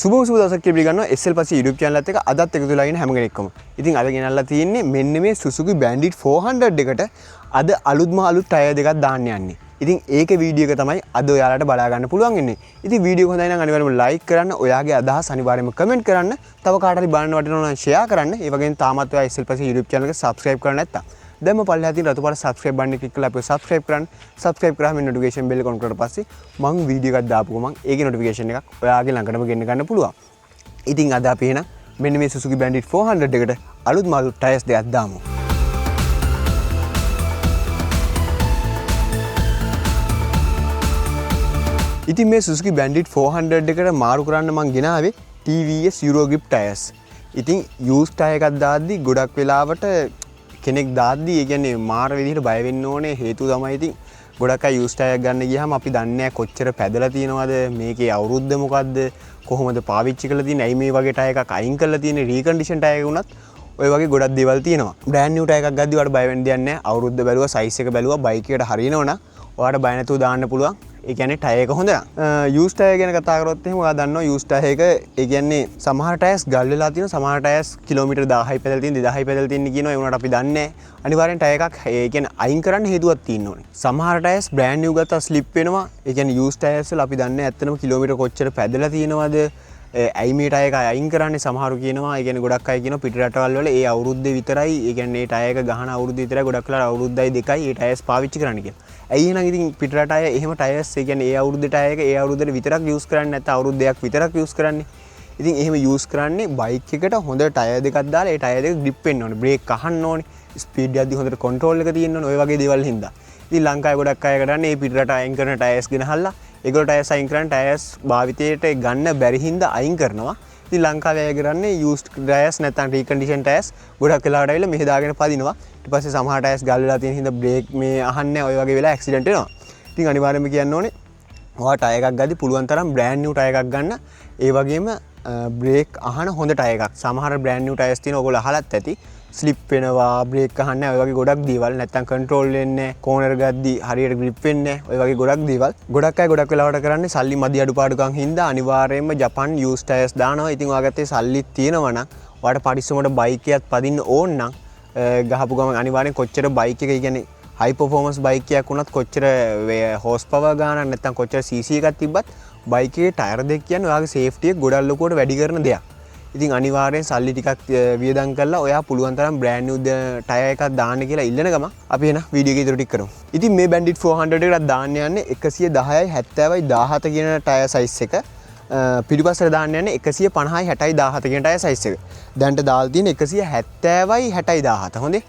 සුබ දවසක් කියලා පිළිගන්නවා SL පස්සේ YouTube channel එකත් එක්ක අදත් එකතු වෙලා ඉන්න හැම කෙනෙක්ම. ඉතින් අද ගෙනල්ලා තියෙන්නේ මෙන්න මේ Suzuki Bandit 400 එකට අද අලුත්ම අලුත් ටයර් දෙකක් දාන්න යන්නේ. ඉතින් ඒකේ වීඩියෝ එක තමයි අද ඔයාලට බලා ගන්න පුළුවන් ඉන්නේ. ඉතින් වීඩියෝ එක හොඳයි නම් අනිවාර්යයෙන්ම like කරන්න, ඔයාගේ අදහස් අනිවාර්යයෙන්ම comment කරන්න, තව කාට හරි බලන්න වටිනවා නම් share කරන්න. ඒ වගේම තාමත් ඔයා SL පස්සේ YouTube channel එක subscribe කරලා නැත්තම් දැන්ම පල්ලෙහා තියෙන රතු පාට subscribe button එක click කරලා අපිව subscribe කරන්න. subscribe කරාම notification bell එක on කරලා පස්සේ මම වීඩියෝ එකක් දාපු ගමන් ඒකේ notification එකක් ඔයාගේ ළඟටම ගෙන්න ගන්න පුළුවන්. ඉතින් අද අපි එන මෙන්න මේ Suzuki Bandit 400 එකට අලුත්ම අලුත් ටයර්ස් දෙකක් දාමු. ඉතින් මේ Suzuki Bandit 400 එකට මාරු කරන්න මං ගෙනාවේ TVS Euro Grip ටයර්ස්. ඉතින් used ටයර් එකක් දාද්දි ගොඩක් වෙලාවට කෙනෙක් දාද්දි ඒ කියන්නේ මාර විදිහට බය වෙන්න ඕනේ. හේතුව තමයි ඉතින් ගොඩක් අය used ටයර් ගන්න ගියාම අපි දන්නේ නැහැ කොච්චර පැදලා තියෙනවද, මේකේ අවුරුද්ද මොකද්ද, කොහොමද පාවිච්චි කරලා තියෙන්නේ, ඇයි මේ වගේ ටයර් එකක් අයින් කරලා තියෙන්නේ, රීකන්ඩිෂන් ටයර් එක වුණත් ඔය වගේ ගොඩක් දේවල් තියෙනවා. බ්‍රෑන්ඩ් නිව් ටයර් එකක් ගද්දි ඔයාලට බය වෙන්න දෙයක් නැහැ. අවුරුද්ද බැලුවා, සයිස් එක බැලුවා, බයික් එකට හරියනවනම් ඔයාලට බය නැතුව දාන්න පුළුවන්. ඒ කියන්නේ ටයර් එක හොඳ නම්. used ටයර් ගැන කතා කරොත් එහෙනම් ඔයා දන්නවා used ටයර් එක ඒ කියන්නේ සමහර ටයර්ස් ගල් වෙලා තියෙනවා, සමහර ටයර්ස් කිලෝමීටර් 1000යි පැදලා තියෙන, 2000යි පැදලා තියෙන කියනවා. ඒ වුණාට අපි දන්නේ නැහැ. අනිවාර්යෙන් ටයර් එකක් ඒ කියන්නේ අයින් කරන්න හේතුවක් තියෙන්න ඕනේ. සමහර ටයර්ස් බ්‍රෑන්ඩ් නිව් ගත්තා ස්ලිප් වෙනවා. ඒ කියන්නේ used ටයර්ස් වල අපි දන්නේ ඇත්තටම කිලෝමීටර් කොච්චර පැදලා තියෙනවද, ඇයි මේ ටයර් එක අයින් කරන්නේ. සමහරු කියනවා, ඒ කියන්නේ ගොඩක් අය කියනවා පිට රටවල් වල ඒ අවුරුද්දේ විතරයි, ඒ කියන්නේ මේ ටයර් එක ගහන අවුරුද්ද විතරයි ගොඩක් වෙලා අවුරුද්දයි දෙකයි ඒ ටයර්ස් පාවිච්චි කරන්න කියලා. ඇයි එහෙනම් ඉතින් පිට රට අය එහෙම ටයර්ස් ඒ කියන්නේ ඒ අවුරුද්දේ ටයර් එක ඒ අවුරුද්දේ විතරක් යූස් කරන්නේ නැත්නම් අවුරුද්දයක් විතරක් යූස් කරන්නේ. ඉතින් එහෙම යූස් කරන්නේ බයික් එකට හොඳ ටයර් දෙකක් දාලා ඒ ටයර් දෙක ග්‍රිප් වෙන්න ඕනේ, බ්‍රේක් අහන්න ඕනේ, ස්පීඩ් යද්දි හොඳට කන්ට්‍රෝල් එක තියෙන්න ඕනේ. ඔය වගේ දේවල් හින්දා ඉතින් ලංකාවේ ගොඩක් අය කරන්නේ මේ පිට රට අයින් කරන ටයර්ස් ගෙනහල්ලා ඒගොල්ලෝ ටයර්ස් අයින් කරන ටයර්ස් භාවිතයට ගන්න බැරි හින්දා අයින් කරනවා. ඉතින් ලංකාවේ අය කරන්නේ used ටයර්ස් නැත්නම් රීකන්ඩිෂන් ටයර්ස් ගොඩක් වෙලාවට ඇවිල්ලා මෙහෙ දාගෙන පදිනවා. ඊට පස්සේ සමහර ටයර්ස් ගල් වෙලා තියෙන හින්දා බ්‍රේක් මේ අහන්නේ ඔය වගේ වෙලා ඇක්සිඩන්ට් වෙනවා. ඉතින් අනිවාර්යයෙන්ම කියන්න ඕනේ ඔයා ටයර් එකක් ගද්දි පුළුවන් තරම් බ්‍රෑන්ඩ් නිව් ටයර් එකක් ගන්න. ඒ වගේම බ්‍රේක් අහන හොඳ ටයර් එකක්. සමහර බ්‍රෑන්ඩ් නිව් ටයර්ස් තියෙන ඔයගොල්ලෝ අහලත් ඇති. ස්ලිප් වෙනවා, බ්‍රේක් අහන්නේ ඔය වගේ ගොඩක් දේවල්, නැත්තම් කන්ට්‍රෝල් වෙන්නේ නැහැ, කෝනර් ගද්දි හරියට ග්‍රිප් වෙන්නේ නැහැ. ඔය වගේ ගොඩක් දේවල්. ගොඩක් අය ගොඩක් වෙලාවට කරන්නේ සල්ලි මදි අඩුපාඩුකම් හින්දා අනිවාර්යයෙන්ම ජපන් used ටයර්ස් දානවා. ඉතින් ඔයාගත්තේ සල්ලිත් තියෙනවා නම් ඔයාලට පරිස්සමකට බයික් එකක් පදින්න ඕන නම් ගහපු ගමන් අනිවාර්යෙන් කොච්චර බයික් එක කියන්නේ හයි පර්ෆෝමන්ස් බයික් එකක් වුණත් කොච්චර හෝස් පවර් ගානක් නැත්නම් කොච්චර cc එකක් තිබ්බත් බයික් එකේ ටයර් දෙක කියන්නේ ඔයාගේ සේෆ්ටි එක ගොඩක් ලොකුවට වැඩි කරන දෙයක්. ඉතින් අනිවාර්යෙන් සල්ලි ටිකක් වියදම් කරලා ඔයා පුළුවන් තරම් බ්‍රෑන්ඩ් නිව් ටයර් එකක් දාන්න කියලා ඉල්ලන ගම අපි එන වීඩියෝ එක ඉදිරියට ටික කරමු. ඉතින් මේ Bandit 400 එකට දාන්න යන්නේ 110යි 70යි 17 කියන ටයර් සයිස් එක. පිටිපස්සට දාන්න යන්නේ 150යි 60යි 17 කියන ටයර් සයිස් එක. දැන්ට දාලා තියෙන 170යි 60යි 17. හොඳේ.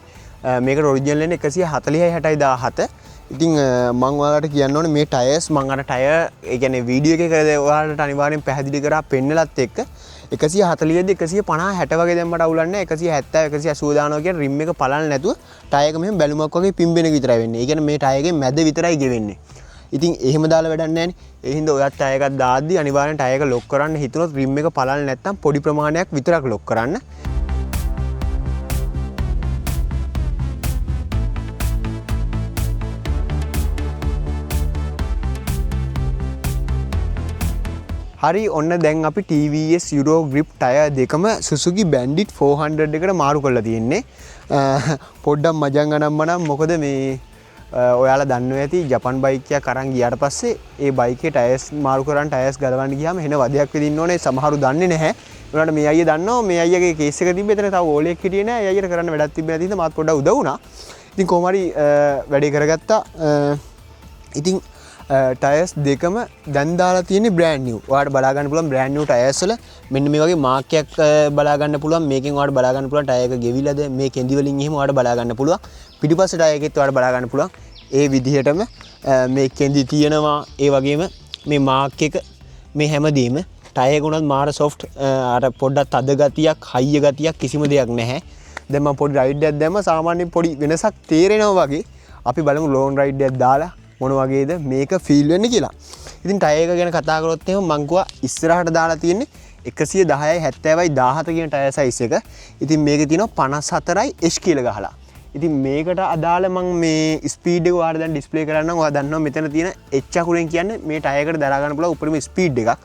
මේකට ඔරිජිනල් එන්නේ 140යි 60යි 17. ඉතින් මම ඔයාලට කියන්න ඕනේ මේ ටයර්ස් මම අර ටයර් ඒ කියන්නේ වීඩියෝ එකේ කරලා ඔයාලට අනිවාර්යෙන් පැහැදිලි කරා පෙන්නලත් එක්ක 140 ද 150 60 වගේ දැම්මට අවුලක් නැහැ. 170 180 දානවා කියන රිම් එක පලන්න නැතුව ටයර් එක මෙහෙම බැලුමක් වගේ පිම්බෙන එක විතරයි වෙන්නේ. ඒ කියන්නේ මේ ටයර් එකේ මැද විතරයි ගෙවෙන්නේ. ඉතින් එහෙම දාලා වැඩක් නැහැ නේ. ඒ හින්දා ඔයත් ටයර් එකක් දාද්දි අනිවාර්යෙන් ටයර් එක ලොක් කරන්න හිතුනොත් රිම් එක පලන්න නැත්නම් පොඩි ප්‍රමාණයක් විතරක් ලොක් කරන්න. හරි ඔන්න දැන් අපි TVS Euro Grip ටයර් දෙකම Suzuki Bandit 400 එකට මාරු කරලා තියෙන්නේ. පොඩ්ඩක් මජන් අනම්මනම් මොකද මේ ඔයාලා දන්නවා ඇති ජපන් බයික් එකක් අරන් ගියාට පස්සේ ඒ බයික් එකේ ටයර්ස් මාරු කරන් ටයර්ස් ගලවන්න ගියාම එන වදයක් විදින්න ඕනේ. සමහරු දන්නේ නැහැ. ඒනට මේ අයියා දන්නවා මේ අයියාගේ කේස් එක තිබ්බේ එතන තව ඕලෙක් හිටියේ නැහැ. ඒ අයියට කරන්න වැඩක් තිබ්බේ නැති හින්දා මාත් පොඩ්ඩක් උදව් වුණා. ඉතින් කොහොම හරි වැඩේ කරගත්තා. ඉතින් ටයර්ස් දෙකම දැන් දාලා තියෙන්නේ බ්‍රෑන්ඩ් නිව්. ඔයාලට බලා ගන්න පුළුවන් බ්‍රෑන්ඩ් නිව් ටයර්ස් වල මෙන්න මේ වගේ මාක් එකක් බලා ගන්න පුළුවන්. මේකෙන් ඔයාලට බලා ගන්න පුළුවන් ටයර් එක ගෙවිලාද, මේ කෙඳි වලින් එහෙම ඔයාලට බලා ගන්න පුළුවන්. පිටිපස්සේ ටයර් එකෙත් ඔයාලට බලා ගන්න පුළුවන්. ඒ විදිහටම මේ කෙඳි තියෙනවා. ඒ වගේම මේ මාක් එක මේ හැමදේම ටයර් එක උනත් මාර සොෆ්ට්, අර පොඩ්ඩක් තද ගතියක්, හයිය ගතියක් කිසිම දෙයක් නැහැ. දැන් මම පොඩි රයිඩ් එකක් දැම්ම සාමාන්‍යයෙන් පොඩි වෙනසක් තේරෙනවා වගේ. අපි බලමු ලෝන් රයිඩ් එකක් දාලා මොන වගේද මේක ෆීල් වෙන්නේ කියලා. ඉතින් ටයර් එක ගැන කතා කරොත් එහෙනම් මං කිව්වා ඉස්සරහට දාලා තියෙන්නේ 110යි 70යි 17 කියන ටයර් සයිස් එක. ඉතින් මේකේ තියෙනවා 54යි H කියලා ගහලා. ඉතින් මේකට අදාළ මම මේ ස්පීඩ් එක ඔයාලට දැන් ඩිස්ප්ලේ කරන්නම්. ඔයා දන්නවා මෙතන තියෙන H අකුරෙන් කියන්නේ මේ ටයර් එකට දරා ගන්න පුළුවන් උඩරම ස්පීඩ් එකක්.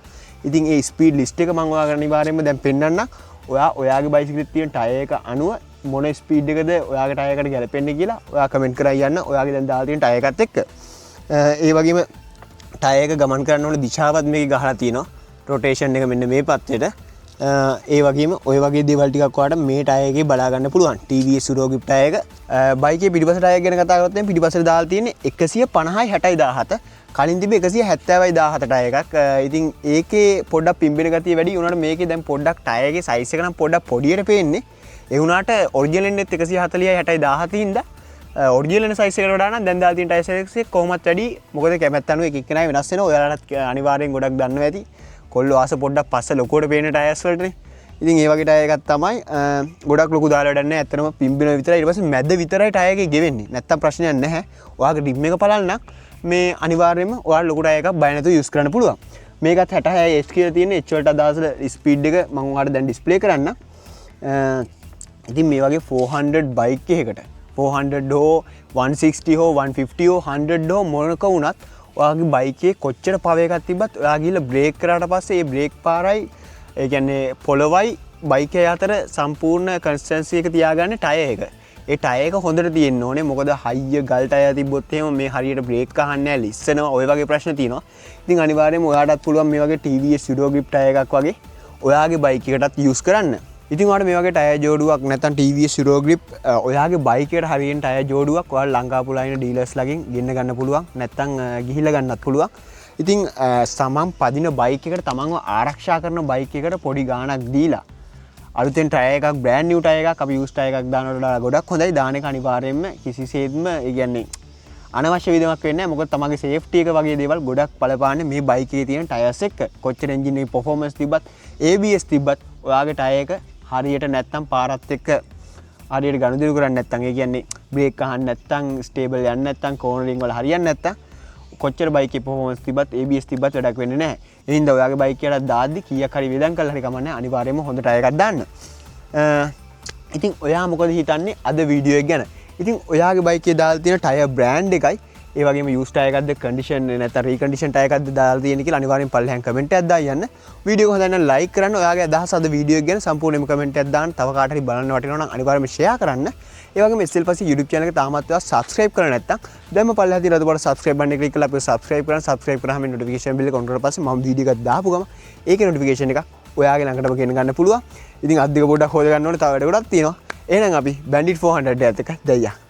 ඉතින් ඒ ස්පීඩ් ලිස්ට් එක මම ඔයාලට අනිවාර්යයෙන්ම දැන් පෙන්නන්නම්. ඔයාගේ බයිසිකලෙත් තියෙන ටයර් එක අනුව මොන ස්පීඩ් එකද ඔයාගේ ටයර් එකට ගැලපෙන්නේ කියලා ඔයා කමෙන්ට් කරලා යන්න. ඔයාගේ දැන් දාලා තියෙන ටයර් එකත් එක්ක. ඒ වගේම ටයර් එක ගමන් කරන්න ඕන දිශාවත් මේකේ ගහලා තියෙනවා. රොටේෂන් එක මෙන්න මේ පැත්තට. ඒ වගේම ඔය වගේ දේවල් ටිකක් ඔයාලට මේ ටයර් එකේ බලා ගන්න පුළුවන්. TVS Euro Grip ටයර් එක. බයිකේ පිටිපස්ස ටයර් ගැන කතා කරොත් නම් පිටිපස්සට දාලා තියෙන්නේ 150යි 60යි 17. කලින් තිබේ 170යි 17 ටයර් එකක්. ඉතින් ඒකේ පොඩ්ඩක් පිම්බෙන ගතිය වැඩි වුණාට මේකේ දැන් පොඩ්ඩක් ටයර් එකේ සයිස් එක නම් පොඩ්ඩක් පොඩියට පේන්නේ. ඒ වුණාට ඔරිජිනල් එන්නෙත් 140යි 60යි 17 ඉඳලා ඔරිජිනල් සයිස් එකට වඩා නම් දැන් දාලා තියෙන ටයර් සයිස් එක කොහොමත් වැඩි. මොකද කැමැත්ත අනුව එක එක්කෙනා වෙනස් වෙනවා. ඔයාලටත් අනිවාර්යෙන් ගොඩක් දන්නවා ඇති. කොල්ලෝ ආස පොඩ්ඩක් පස්ස ලොකුවට පේන ටයර්ස් වලටනේ. ඉතින් ඒ වගේ ටයර් එකක් තමයි ගොඩක් ලොකු දාලා වැඩක් නැහැ. ඇත්තටම පිම්බෙන විතරයි. ඊට පස්සේ මැද විතරයි ටයර් එකේ ගෙවෙන්නේ. නැත්තම් ප්‍රශ්නයක් නැහැ. ඔයාගේ රිම් එක බලන්න මේ අනිවාර්යයෙන්ම ඔයාලා ලොකු ටයර් එකක් බය නැතුව යූස් කරන්න පුළුවන්. මේකත් 66 H කියලා තියෙන H වලට අදාළ ස්පීඩ් එක මම ඔයාලට දැන් ඩිස්ප්ලේ කරන්න. ඉතින් මේ වගේ 400 බයික් එකකට 400 හෝ 160 හෝ 150 හෝ 100 හෝ මොනක වුණත් ඔයාගේ බයිකේ කොච්චර පව එකක් තිබ්බත් ඔයා ගිහලා බ්‍රේක් කරාට පස්සේ ඒ බ්‍රේක් පාරයි ඒ කියන්නේ පොළවයි බයික් එක අතර සම්පූර්ණ කන්සිස්ටන්සි එක තියාගන්න ටයර් එක. ඒ ටයර් එක හොඳට තියෙන්න ඕනේ. මොකද හයිය ගල් ටයර් තිබ්බොත් එහෙම මේ හරියට බ්‍රේක් ගහන්නේ නැහැ, ලිස්සනවා, ඔය වගේ ප්‍රශ්න තියෙනවා. ඉතින් අනිවාර්යයෙන්ම ඔයාටත් පුළුවන් මේ වගේ TVS Euro Grip ටයර් එකක් වගේ ඔයාගේ බයික් එකටත් යූස් කරන්න. ඉතින් ඔයාලට මේ වගේ ටයර් ජෝඩුවක් නැත්නම් TVS Euro Grip ඔයාගේ බයික් එකට හරියන ටයර් ජෝඩුවක් ඔයාලා ලංකාපුලා ඉන්න ඩීලර්ස් ලගෙන් ගෙන්න ගන්න පුළුවන්. නැත්නම් ගිහිල්ලා ගන්නත් පුළුවන්. ඉතින් සමන් පදින බයික් එකට තමන්ව ආරක්ෂා කරන බයික් එකට පොඩි ගාණක් දීලා අලුතෙන් ටයර් එකක් බ්‍රෑන්ඩ් නිව් ටයර් එකක් අපි යූස් ටයර් එකක් දානකොට වඩා ගොඩක් හොඳයි. දාන එක අනිවාර්යයෙන්ම කිසිසේත්ම ඒ කියන්නේ අනවශ්‍ය විදමක් වෙන්නේ නැහැ. මොකද තමන්ගේ සේෆ්ටි එක වගේ දේවල් ගොඩක් බලපාන්නේ මේ බයික් එකේ තියෙන ටයර්ස් එක්ක. කොච්චර එන්ජින් එකේ පර්ෆෝමන්ස් තිබ්බත් ABS තිබ්බත් ඔයාගේ ටයර් එක හරියට නැත්තම් පාරත් එක්ක හරියට ගනුදෙනු කරන්නේ නැත්තම් ඒ කියන්නේ බ්‍රේක් ගහන්න නැත්තම් ස්ටේබල් යන්නේ නැත්තම් කෝනරින් වල හරියන්නේ නැත්තම් කොච්චර බයික් එකේ පර්ෆෝමන්ස් තිබ්බත් ABS තිබ්බත් වැඩක් වෙන්නේ නැහැ. ඒ හින්දා ඔයාගේ බයික් එකට දාද්දි කීයක් හරි වෙදම් කරලා හරි කමන්නේ අනිවාර්යයෙන්ම හොඳ ටයර් එකක් දාන්න. ඉතින් ඔයා මොකද හිතන්නේ අද වීඩියෝ එක ගැන? ඉතින් ඔයාගේ බයික් එකේ දාලා තියෙන ටයර් බ්‍රෑන්ඩ් එකයි ඒ වගේම යූස් ටයර් එකක්ද කන්ඩිෂන් නැත්නම් රීකන්ඩිෂන් ටයර් එකක්ද දාලා තියෙන්නේ කියලා අනිවාර්යෙන් පල්ලෙහාන් කමෙන්ට් එකක් දාන්න. වීඩියෝ එක හොඳයි නම් ලයික් කරන්න. ඔයාගේ අදහස් අද වීඩියෝ එක ගැන සම්පූර්ණයෙන්ම කමෙන්ට් එකක් දාන්න. තව කාට හරි බලන්න වටිනවා නම් අනිවාර්යෙන්ම ෂෙයා කරන්න. ඒ වගේම SL පස්සේ YouTube channel එක තාමත් ඔයා subscribe කරලා නැත්නම් දැන්ම පල්ලෙහා තියෙන අතකොට subscribe button එක ක්ලික් කරලා අපිව subscribe කරන්න. subscribe කරාම notification bell එක on කරලා පස්සේ මම වීඩියෝ එකක් දාපු ගම ඒකේ notification එක ඔයාගේ ළඟටම ගෙන ගන්න පුළුවන්. ඉතින් අත් දෙක පොඩ්ඩක් හොද ගන්න ඕනේ. තව වැඩ ගොඩක් තියෙනවා. එහෙනම් අපි Bandit 400 එකත් එක්ක දැයියා.